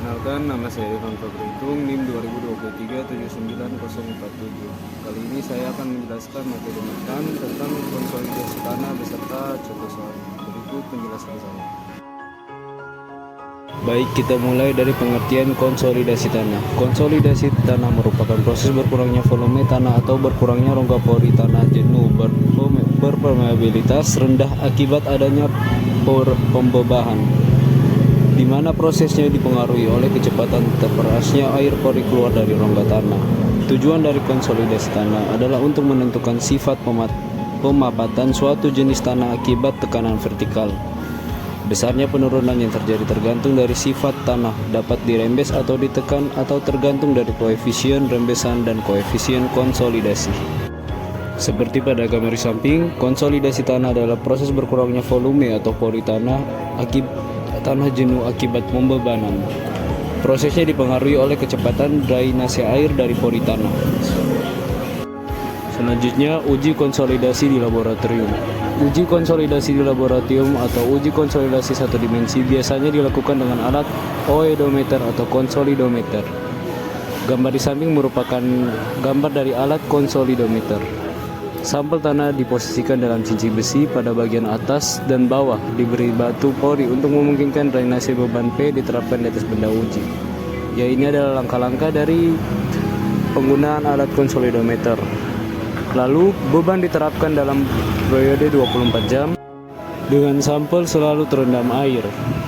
Perkenalkan, nama saya Irfan Fabritung, NIM 2023 79047. Kali ini saya akan menjelaskan materi mekan tentang konsolidasi tanah beserta contoh soal. Berikut penjelasan saya. Baik, kita mulai dari pengertian konsolidasi tanah. Konsolidasi tanah merupakan proses berkurangnya volume tanah atau berkurangnya rongga pori tanah jenuh berpermeabilitas rendah akibat adanya pembebahan, di mana prosesnya dipengaruhi oleh kecepatan terperasnya air pori keluar dari rongga tanah. Tujuan dari konsolidasi tanah adalah untuk menentukan sifat pemapatan suatu jenis tanah akibat tekanan vertikal. Besarnya penurunan yang terjadi tergantung dari sifat tanah, dapat dirembes atau ditekan, atau tergantung dari koefisien rembesan dan koefisien konsolidasi. Seperti pada gambar di samping, konsolidasi tanah adalah proses berkurangnya volume atau pori tanah tanah jenuh akibat pembebanan. Prosesnya dipengaruhi oleh kecepatan drainase air dari pori tanah. Selanjutnya, uji konsolidasi di laboratorium. Uji konsolidasi di laboratorium atau uji konsolidasi satu dimensi biasanya dilakukan dengan alat oedometer atau konsolidometer. Gambar di samping merupakan gambar dari alat konsolidometer. Sampel tanah diposisikan dalam cincin besi pada bagian atas dan bawah, diberi batu pori untuk memungkinkan drainase beban P diterapkan di atas benda uji. Ya, ini adalah langkah-langkah dari penggunaan alat konsolidometer. Lalu, beban diterapkan dalam periode 24 jam dengan sampel selalu terendam air.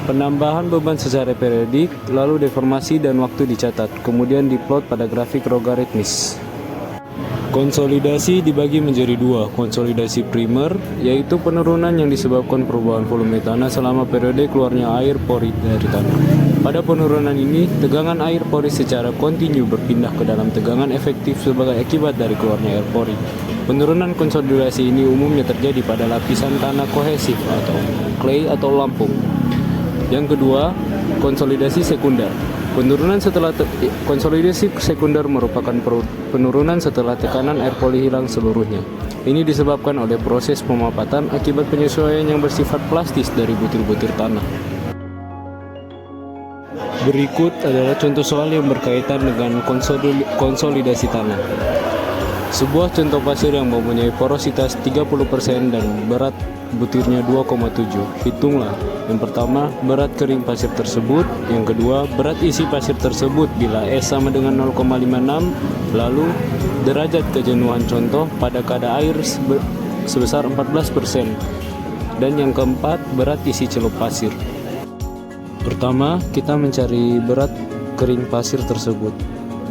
Penambahan beban secara periodik, lalu deformasi dan waktu dicatat, kemudian diplot pada grafik logaritmis. Konsolidasi dibagi menjadi dua, konsolidasi primer, yaitu penurunan yang disebabkan perubahan volume tanah selama periode keluarnya air pori dari tanah. Pada penurunan ini, tegangan air pori secara kontinu berpindah ke dalam tegangan efektif sebagai akibat dari keluarnya air pori. Penurunan konsolidasi ini umumnya terjadi pada lapisan tanah kohesif atau clay atau lampung. Yang kedua, konsolidasi sekunder. Konsolidasi sekunder merupakan penurunan setelah tekanan air pori hilang seluruhnya. Ini disebabkan oleh proses pemapatan akibat penyesuaian yang bersifat plastis dari butir-butir tanah. Berikut adalah contoh soal yang berkaitan dengan konsolidasi tanah. Sebuah contoh pasir yang mempunyai porositas 30% dan berat butirnya 2,7. Hitunglah. Yang pertama, berat kering pasir tersebut. Yang kedua, berat isi pasir tersebut bila S sama dengan 0,56. Lalu, derajat kejenuhan contoh pada kadar air sebesar 14%. Dan yang keempat, berat isi celup pasir. Pertama, kita mencari berat kering pasir tersebut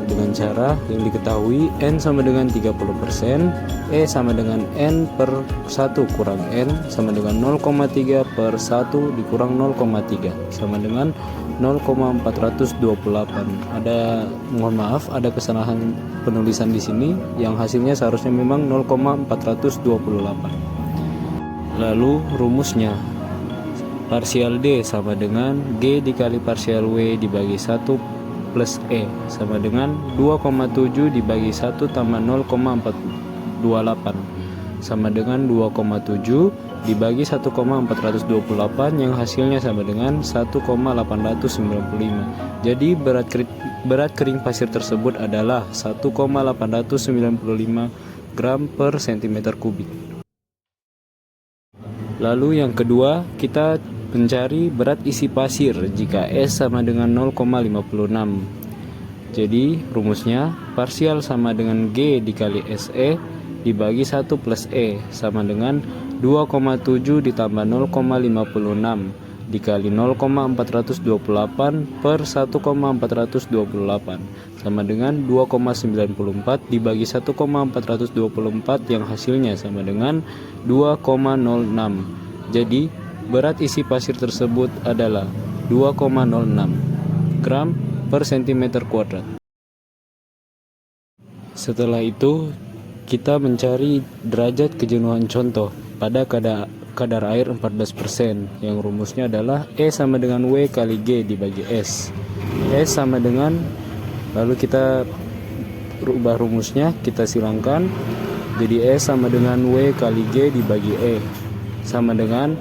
dengan cara yang diketahui. N sama dengan 30%, E sama dengan N per 1 kurang N sama dengan 0,3 per 1 dikurang 0,3 sama dengan 0,428. Mohon maaf, ada kesalahan penulisan di sini, yang hasilnya seharusnya memang 0,428. Lalu rumusnya, parsial D sama dengan G dikali parsial W dibagi 1 plus E sama dengan 2,7 dibagi 1 tambah 0,428 sama dengan 2,7 dibagi 1,428 yang hasilnya sama dengan 1,895. Jadi berat kering pasir tersebut adalah 1,895 gram per cm kubik. Lalu yang kedua, kita mencari berat isi pasir jika S sama dengan 0,56. Jadi rumusnya, parsial sama dengan G dikali SE dibagi 1 plus E sama dengan 2,7 ditambah 0,56 dikali 0,428 per 1,428 sama dengan 2,94 dibagi 1,424 yang hasilnya sama dengan 2,06. Jadi berat isi pasir tersebut adalah 2,06 gram per cm kuadrat. Setelah itu, kita mencari derajat kejenuhan contoh pada kadar air 14%, yang rumusnya adalah E sama dengan W kali G dibagi S. S sama dengan, lalu kita rubah rumusnya, kita silangkan, jadi S sama dengan W kali G dibagi E sama dengan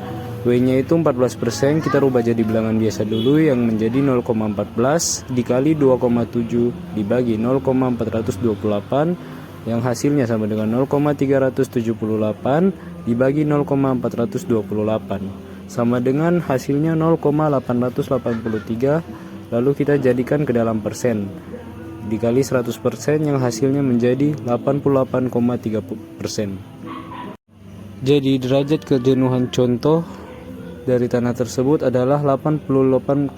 W-nya itu 14%, kita rubah jadi bilangan biasa dulu yang menjadi 0,14 dikali 2,7 dibagi 0,428 yang hasilnya sama dengan 0,378 dibagi 0,428 sama dengan hasilnya 0,883, lalu kita jadikan ke dalam persen dikali 100% yang hasilnya menjadi 88,3%. Jadi derajat kejenuhan contoh dari tanah tersebut adalah 88,3%.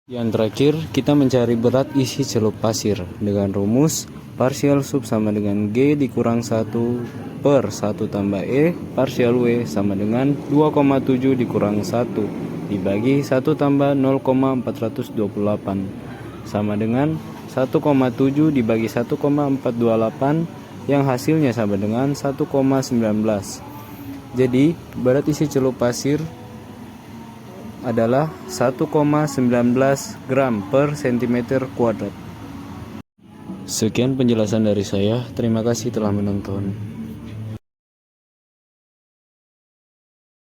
Yang terakhir, kita mencari berat isi celup pasir dengan rumus partial sub sama dengan G dikurang 1 per 1 tambah E partial W sama dengan 2,7 dikurang 1 dibagi 1 tambah 0,428 sama dengan 1,7 dibagi 1,428 yang hasilnya sama dengan 1,19. Jadi berat isi celup pasir adalah 1,19 gram per cm². Sekian penjelasan dari saya. Terima kasih telah menonton.